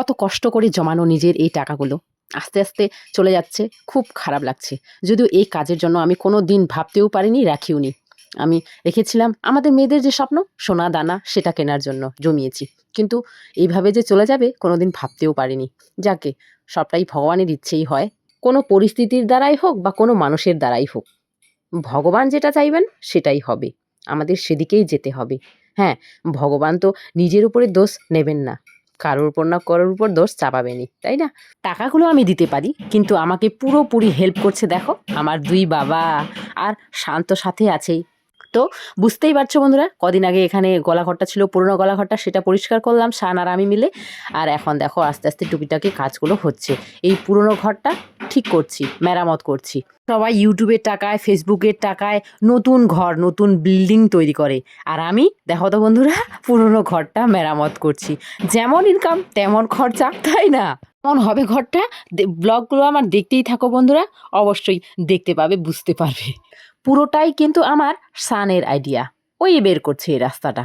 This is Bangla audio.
কত কষ্ট করে জমানো নিজের এই টাকাগুলো আস্তে আস্তে চলে যাচ্ছে, খুব খারাপ লাগছে। যদিও এই কাজের জন্য আমি কোনো দিন ভাবতেও পারিনি, রাখিওনি। আমি রেখেছিলাম আমাদের মেয়েদের যে স্বপ্ন সোনা দানা সেটা কেনার জন্য জমিয়েছি, কিন্তু এইভাবে যে চলে যাবে কোনো দিন ভাবতেও পারিনি। যাকে সবটাই ভগবানের ইচ্ছেই হয়, কোনো পরিস্থিতির দ্বারাই হোক বা কোনো মানুষের দ্বারাই হোক, ভগবান যেটা চাইবেন সেটাই হবে, আমাদের সেদিকেই যেতে হবে। হ্যাঁ, ভগবান তো নিজের উপরে দোষ নেবেন না, কারোর উপর না কারোর উপর দোষ চাপাবেনই, তাই না? টাকাগুলো আমি দিতে পারি, কিন্তু আমাকে পুরোপুরি হেল্প করছে দেখো আমার দুই বাবা, আর শান্ত সাথে আছেই। তো বুঝতেই পারছো বন্ধুরা, কদিন আগে এখানে গলাঘরটা ছিল, পুরোনো গলাঘরটা, সেটা পরিষ্কার করলাম শান আর আমি মিলে। আর এখন দেখো আস্তে আস্তে টুকিটাকি কাজগুলো হচ্ছে, এই পুরোনো ঘরটা ঠিক করছি, মেরামত করছি। সবাই ইউটিউবের টাকায় ফেসবুকের টাকায় নতুন ঘর নতুন বিল্ডিং তৈরি করে, আর আমি দেখো তো বন্ধুরা পুরোনো ঘরটা মেরামত করছি। যেমন ইনকাম তেমন খরচা, তাই না? কেমন হবে ঘরটা, ব্লগগুলো আমার দেখতেই থাকো বন্ধুরা, অবশ্যই দেখতে পাবে, বুঝতে পারবে। পুরোটাই কিন্তু আমার সানের আইডিয়া, ওই বের করছে এই রাস্তাটা।